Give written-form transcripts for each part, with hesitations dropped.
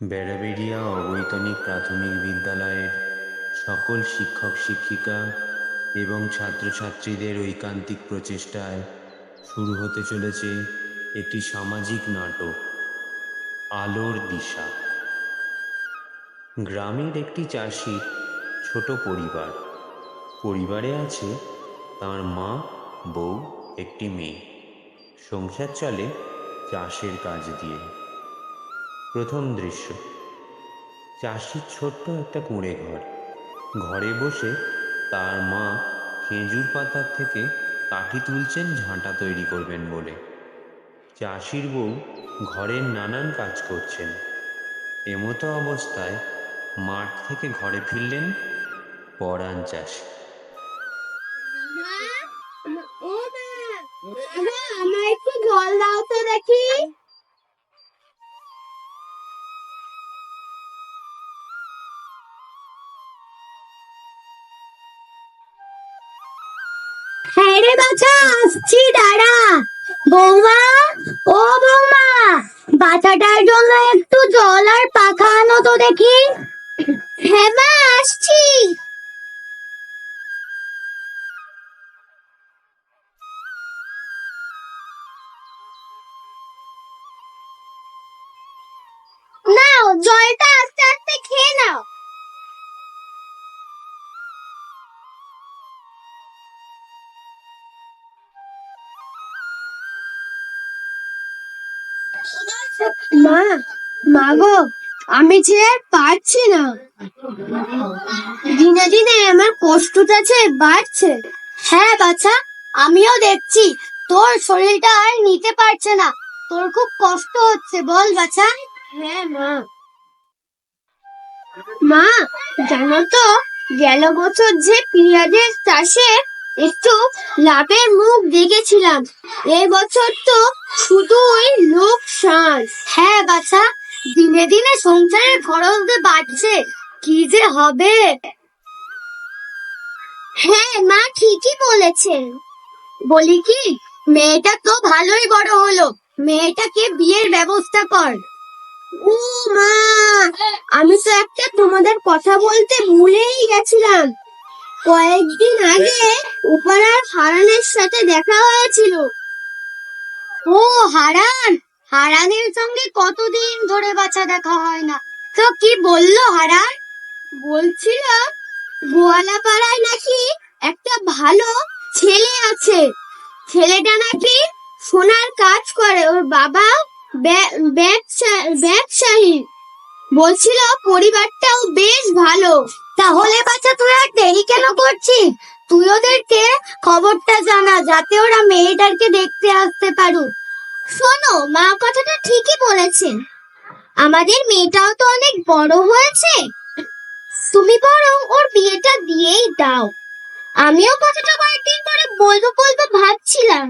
বেড়াবেড়িয়া অবৈতনিক প্রাথমিক বিদ্যালয়ের সকল শিক্ষক শিক্ষিকা এবং ছাত্রছাত্রীদের ঐকান্তিক প্রচেষ্টায় শুরু হতে চলেছে একটি সামাজিক নাটক, আলোর দিশা। গ্রামের একটি চাষির ছোট পরিবারে আছে তার মা, বউ, একটি মেয়ে। সংসার চলে চাষের কাজ দিয়ে। প্রথম দৃশ্য, চাষির ছোট্ট একটা কুঁড়ে ঘর। ঘরে বসে তার মা খেজুর পাতার থেকে কাঠি তুলছেন ঝাঁটা তৈরি করবেন বলে। চাষির বউ ঘরের নানান কাজ করছেন। এমতো অবস্থায় মাঠ থেকে ঘরে ফিরলেন পরাণ চাষি। আমার একটু জল দাও তো দেখি। হ্যাঁ রে বাছা, আসছি, দাঁড়া। বৌমা, ও বৌমা, বাচ্চাটার জন্য একটু জল আর পাখা আনো তো দেখি। হ্যাঁ মা, আসছি। নাও, জলটা আস্তে আস্তে খেয়ে নাও। মা, মা গো, আমি যে আর পারছি না। দিনে দিনে আমার কষ্টটা যে বাড়ছে। হ্যাঁ বাছা, আমিও দেখছি তোর শরীরটা আর নিতে পারছে না। তোর খুব কষ্ট হচ্ছে, বল বাছা। হ্যাঁ মা। মা, জানো তো, গেল বছর যে পেঁয়াজের চাষে একটু লাভের মুখ দেখেছিলাম, এই বছর তো শুধুই লোকসান। হ্যাঁ বাছা, দিনে দিনে সংসারের খরচ যে বাড়ছে, কি যে হবে। হ্যাঁ মা, ঠিকই বলেছেন। বলি কি, মেয়েটা তো ভালোই বড় হলো, মেয়েটাকে বিয়ের ব্যবস্থা কর। ও মা, আমি তো একটা তোমাদের কথা বলতে ভুলেই গেছিলাম। কয়েকদিন আগে উপরার হারানের সাথে দেখা হয়েছিল। ও হারান, হারানের সঙ্গে কতদিন ধরে বাছা দেখা হয় না। তো কি বললো হারান? বলছিল গোয়ালাপাড়ায় নাকি একটা ভালো ছেলে আছে। ছেলেটা নাকি সোনার কাজ করে, ওর বাবা ব্যবসায়ী। বলছিল পরিবারটাও বেশ ভালো। তাহলে বাচ্চা, তুই আর দেরি কেন করছিস? তুই ওদেরকে খবরটা জানা, যাতে ওরা মেয়েটাকে দেখতে আসতে পারুক। শোনো, মা কথাটা ঠিকই বলেছেন। আমাদের মেয়েটাও তো অনেক বড় হয়েছে, তুমি বরং ওর বিয়েটা দিয়েই দাও। আমিও কথাটা কয়েকদিন পরে বলবো বলবো ভাবছিলাম।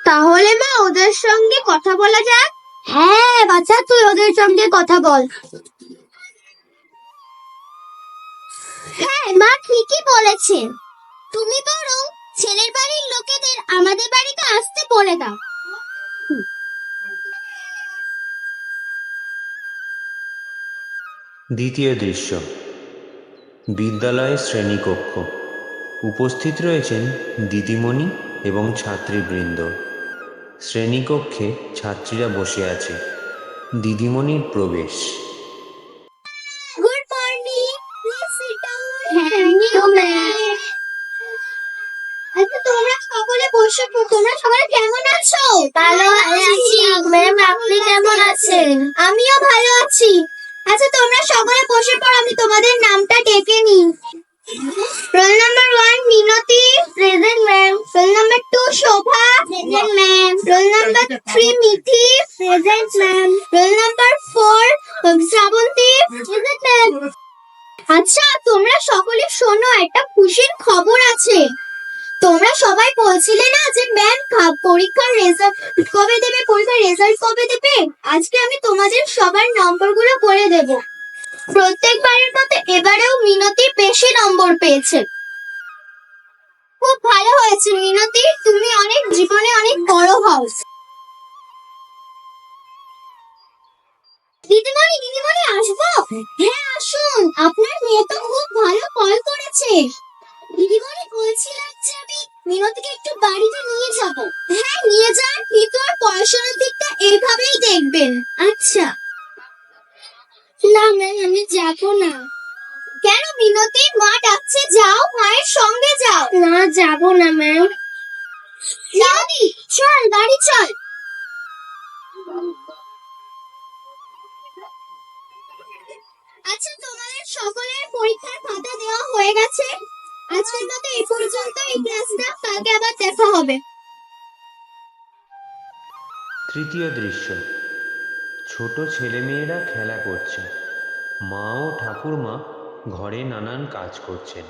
তাহলে মা, ওদের সঙ্গে কথা বলা যাক। হ্যাঁ বাচ্চা, তুই ওদের সঙ্গে কথা বল। হ্যাঁ মা, ঠিকই বলেছেন। তুমি বরং ছেলের বাড়ির লোকেদের আমাদের বাড়িতে আসতে বলে দাও। দ্বিতীয় দৃশ্য, বিদ্যালয়ের শ্রেণীকক্ষ। উপস্থিত রয়েছেন দিদিমণি এবং ছাত্রীবৃন্দ। শ্রেণীকক্ষে ছাত্রীরা বসে আছে। দিদিমণির প্রবেশ। Good morning, please sit down. Thank you ma'am. আচ্ছা, তোমরা সকলে বসে পড়ো। তোমরা সকলে কেমন আছো? ভালো আছি ম্যাম, আপনি কেমন আছেন? আমিও ভালো আছি। আচ্ছা, তোমরা সকলে বসে পড়ো, আমি তোমাদের নামটা ডেকে নিই। Roll number 1 Minati, present ma'am. Roll number 2 Shobha, present ma'am. Roll number 3 Mithi, present ma'am. Roll number 4 Srabanti, present ma'am. আচ্ছা, তোমরা সকলে শোনো, একটা খুশির খবর আছে। তোমরা সবাই বলছিলে না যে ম্যাম পরীক্ষার রেজাল্ট কবে দেবে, পরীক্ষার রেজাল্ট কবে দেবে। আজকে আমি তোমাদের সবার নম্বরগুলো বলে দেব। প্রত্যেকবারের মতো এবারেও মিনতি বেশি নম্বর পেয়েছে। খুব ভালো হয়েছে মিনতি, তুমি অনেক জীবনে অনেক বড় হও। দিদিমণি দিদিমণি আসবো? হ্যাঁ আসুন, আপনার মেয়ে তো খুব ভালো কল করেছে। দিদিমণি বলছিলাম যে আমি মিনতিকে একটু বাড়িতে নিয়ে যাব। হ্যাঁ নিয়ে যান, কিন্তু আর পড়াশোনার দিকটা এইভাবেই দেখবেন। আচ্ছা। না ম্যাম, আমি যাব না। কেন মিনতি? মা ডাকছে, যাও, মায়ের সঙ্গে যাও। না, যাব না ম্যাম। মিনতি চল, বাড়ি চল। আচ্ছা, তোমাদের সকলের পরীক্ষার খাতা দেওয়া হয়ে গেছে। আজকের মতো এই পর্যন্ত এই ক্লাসটা, কালকে আবার দেখা হবে। তৃতীয় দৃশ্য, ছোট ছেলেমেয়েরা খেলা করছে। মা ও ঠাকুরমা ঘরে নানান কাজ করছেন।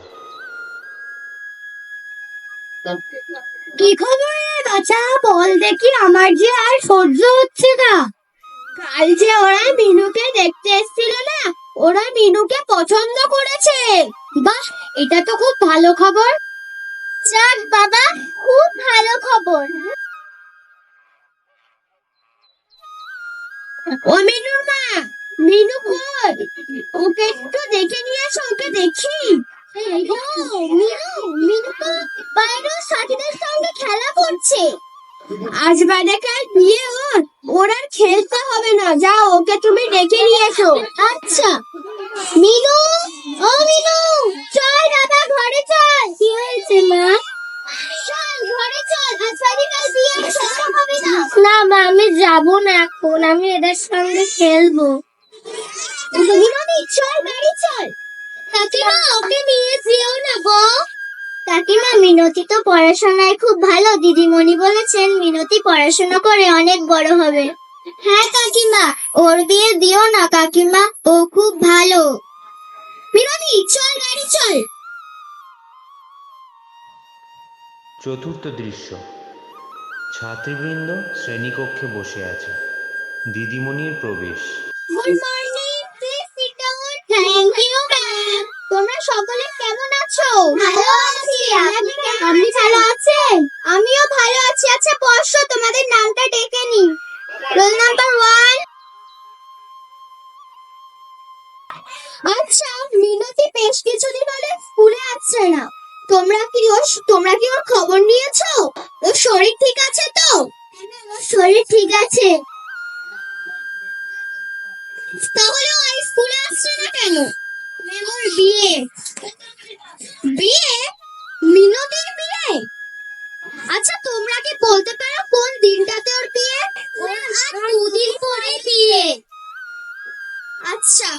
কি খবর রে বাছা, বল দেখি। আমার যে আর সহ্য হচ্ছে না। কাল যে ওরা মিনুকে দেখতে এসেছিল না, ওরা মিনুকে পছন্দ করেছে। বাহ, এটা তো খুব ভালো খবর। যাক বাবা, খুব ভালো খবর। ও মিনুর মা, মিনু কই? ওকে একটু দেখে নিয়ে আসো, ওকে দেখি। মিনু, মিনু তো বাইরের সাথীদের সঙ্গে খেলা করছে। আজ বাদে কাল বিয়ে ওর আর খেলতে হবে না। যাও, ওকে তুমি ডেকে নিয়ে এসো। আচ্ছা। মিনু, ও মিনু, চল বাবা, ঘরে চল। কি হয়েছে মা? চল ঘরে চল, আজ বাদে কাল বিয়ে, খেলতে হবে না। না মা, আমি যাবো না এখন, আমি এদের সঙ্গে খেলবো। মিনু, চল বাড়ি চল। কাকিমা, ওকে নিয়ে যেও না গো। কাকিমা, মিনতি তো পড়াশোনায় খুব ভালো। দিদিমণি বলেছেন মিনতি পড়াশোনা করে অনেক বড় হবে। হ্যাঁ কাকিমা, ওর বিয়ে দিও না কাকিমা, ও খুব ভালো। মিনতি চল, গাড়ি চল। চতুর্থ দৃশ্য, ছাত্রীবৃন্দ শ্রেণীকক্ষে বসে আছে। দিদিমণির প্রবেশ। Good morning, please sit down. Thank you ma'am. তোমরা সকলে কেমন আছো? ভালো আছি। আপনি ভালো আছেন? আমিও ভালো আছি। আচ্ছা বসো, তোমাদের নামটা ডেকে নি। Role number 1। আচ্ছা, মিনতি বেশ কিছুদিন হলে স্কুলে আসছে না। তোমরা কি ওর খবর নিয়েছো? ওর শরীর ঠিক আছে তো? ওর শরীর ঠিক আছে। তাহলে ও স্কুলে আসছে না কেন? ম্যাম, ওর বিয়ে। বিয়ে? মিনতির বিয়ে? আচ্ছা, তোমরা কি বলতে পারো কোন দিনটাতে ওর বিয়ে? ওর আর 2 দিন পরে বিয়ে। আচ্ছা,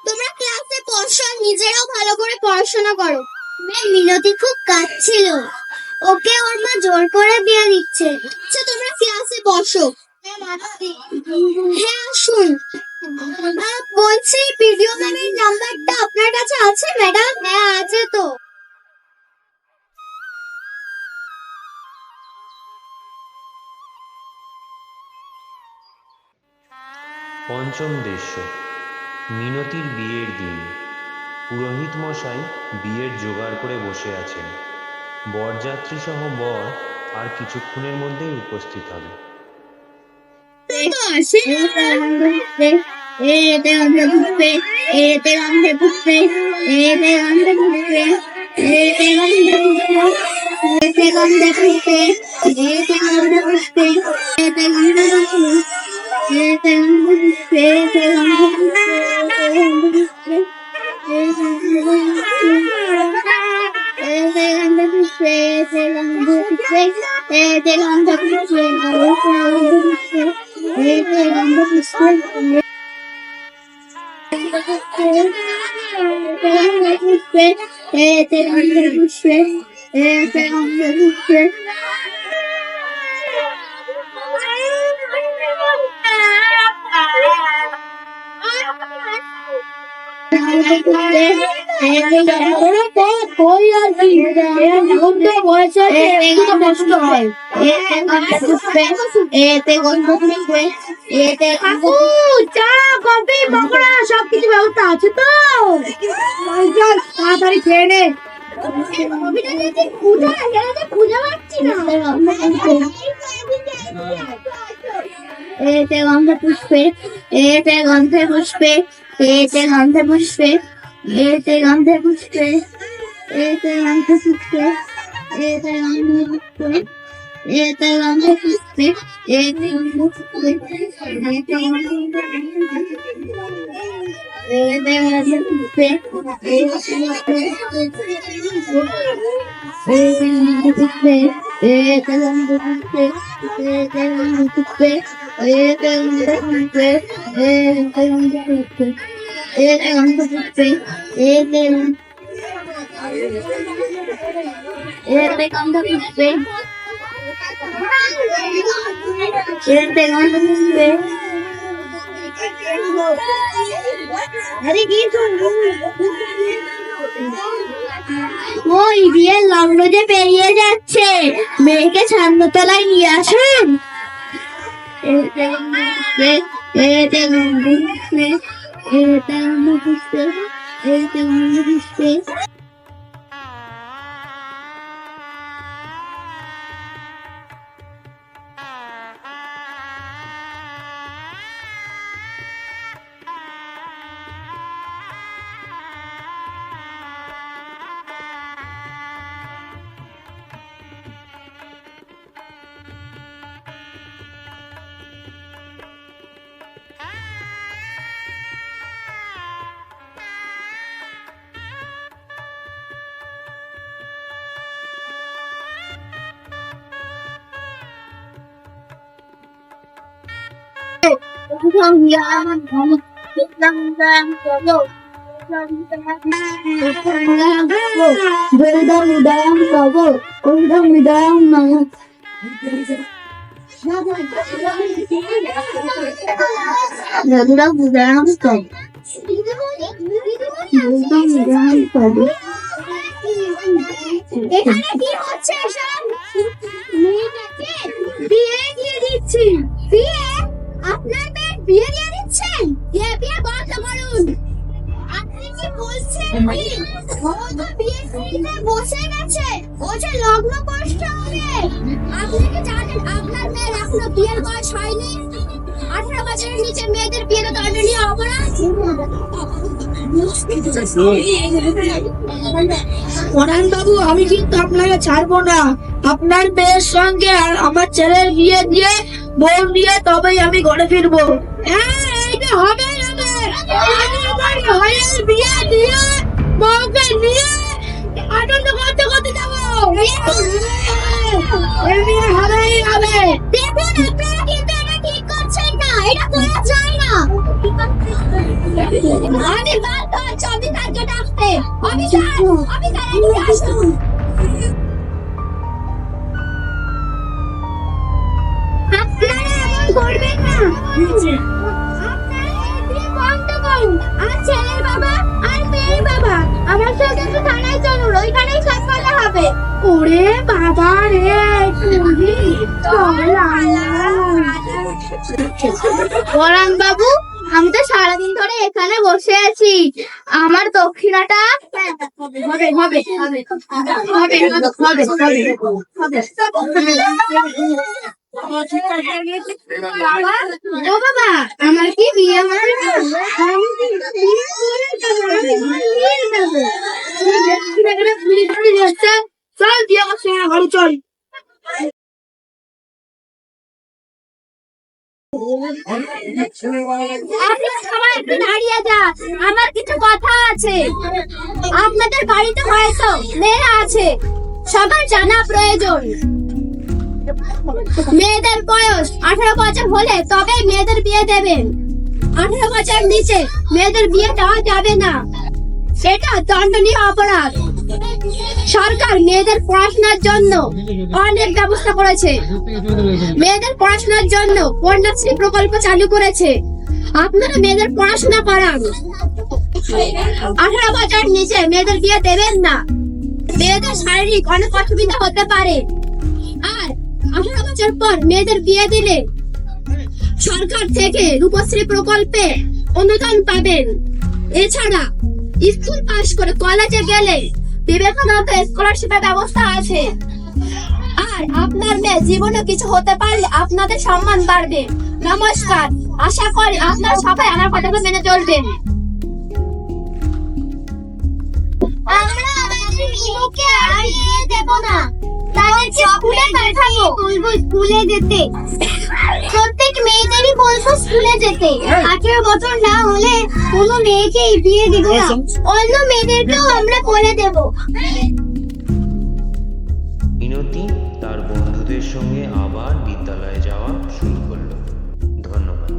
তোমরা ক্লাসে বসো, নিজেরাও ভালো করে পড়াশোনা করো। ম্যাম, মিনতি খুব কাঁদছিল, ওকে ওর মা জোর করে বিয়ে দিচ্ছে। আচ্ছা, তোমরা ক্লাসে বসো। হ্যাঁ আসুন। বলছি, ভিডিও ম্যামের নাম্বারটা আপনার কাছে আছে ম্যাডাম? হ্যাঁ আছে তো। পঞ্চম দৃশ্য, মিনতির বিয়ের দিন। পুরোহিত মশাই বিয়ের জোগাড় করে বসে আছেন। বরযাত্রী সহ বর আর কিছুক্ষণের মধ্যেই উপস্থিত হবে। সবকিছু ব্যবস্থা আছে তো? তাড়াতাড়ি খেয়ে নে। খুঁজে পাচ্ছি না। এতে গন্ধ পুষ্পে এতে গন্ধে পুষ্পে, এতে গন্ধে পুষ্পে, এতে গন্ধে পুষ্পে, এতে গন্ধে পুষ্পে, এতে গন্ধে পুষ্পে, এতে গন্ধে পুষ্পে, এতে গন্ধে পুষ্পে, এতে গন্ধে পুষ্পে, এতে গন্ধে পুষ্পে, এতে গন্ধে পুষ্পে, এতে গন্ধে পুষ্পে, এতে গন্ধে পুষ্পে, এতে গন্ধে পুষ্পে, এতে গন্ধে পুষ্পে, এতে গন্ধে পুষ্পে। আরে কি ওই বিয়ের লগ্ন যে পেরিয়ে যাচ্ছে, মেয়েকে ছান্নতলায় নিয়ে আসুন। এতে গন্ধে পুষ্পে, এতে গন্ধে পুষ্পে, এতে গন্ধে পুষ্পে, এতে গন্ধে পুষ্পে। এখানে কি হচ্ছে এসব? মেয়েটাকে বিয়ে দিয়ে দিচ্ছি। বিয়ে? আপনার মেয়ের বিয়ে দিয়ে দিচ্ছেন? বিয়ে বন্ধ করুন। আপনি কি বলছেন? ও তো বিয়ে দিতে বসে গেছে, ও যে লগ্ন কষ্ট হবে। আপনি কি জানেন আপনার মেয়ের এখনো বিয়ের বয়স হয়নি? 18 বছরের নিচে মেয়েদের বিয়ের দণ্ডনীয় অপরাধ। পরাণ বাবু, আমি কিন্তু আপনাকে ছাড়বো না। আপনার মেয়ের সঙ্গে আর আমার ছেলের বিয়ে দিয়ে বউ দিয়ে তবেই আমি ঘরে ফিরবো। হ্যাঁ, এইটা হবেই হবে। আমি আমার ভাইয়ের বিয়ে দিয়ে বউকে নিয়ে আনন্দ করতে করতে যাবো। এই বিয়ে হবেই হবে। দেখুন, আপনারা কিন্তু এটা ঠিক করছেন না, এটা করা যায় না। আমি বারবার ছবি কার্য ডাকতে, অফিসার এদিকে আসুন। আপনারা এমন করবেন না। আপনারা এই বিয়ে বন্ধ করুন। আর ছেলের বাবা আর মেয়ের বাবা আমার সঙ্গে একটু থানায় চলুন, ওইখানেই সব কথা হবে। ওরে বাবা রে, পরাণ বাবু, আমি তো সারাদিন ধরে এখানে বসে আছি, আমার দক্ষিণাটা হবে হবে হবে হবে হবে ও বাবা, আমার কি বিয়ে হবে না? আমি বিয়ে করে যাবো। চল বিয়ে করছে না, ঘরে চল। আপনি সবাই একটু দাঁড়িয়ে যান, আমার কিছু কথা আছে। আপনাদের বাড়িতে হয়তো মেয়েরা আছে, সবার জানা প্রয়োজন। মেয়েদের বয়স 18 বছর হলে তবে মেয়েদের বিয়ে দেবেন। 18 বছর নিচে মেয়েদের বিয়ে দেওয়া যাবে না, সেটা দণ্ডনীয় অপরাধ। সরকার মেয়েদের পড়াশোনার জন্য অনেক ব্যবস্থা করেছে। মেয়েদের পড়াশোনার জন্য কন্যাশ্রী প্রকল্প চালু করেছে। আপনারা মেয়েদের পড়াশোনা করান। 18 বছর নিচে মেয়েদের বিয়ে দেবেন না, মেয়েদের শারীরিক অনেক অসুবিধা হতে পারে। আর 18 বছর পর মেয়েদের বিয়ে দিলে সরকার থেকে রূপশ্রী প্রকল্পে অনুদান পাবেন। এছাড়া স্কুল পাশ করে কলেজে গেলে বিবেকানন্দ স্কলারশিপের ব্যবস্থা আছে। আর আপনার মেয়ে জীবনে কিছু হতে পারলে আপনাদের সম্মান বাড়বে। নমস্কার, আশা করি আপনারা সবাই আমার কথাগুলো মেনে চলবেন। আমরা আমাদের মিনুকে হারিয়ে দেব না, তাই স্কুলে পাঠাবো। বলবো স্কুলে যেতে, প্রত্যেক মেয়েদেরই বলবো স্কুলে যেতে। 18 বছর না হলে কোনো মেয়েকে বিয়ে দিব না, অন্য মেয়েদেরকেও আমরা করে দেব। মিনতি তার বন্ধুদের সঙ্গে আবার বিদ্যালয়ে যাওয়া শুরু করলো। ধন্যবাদ।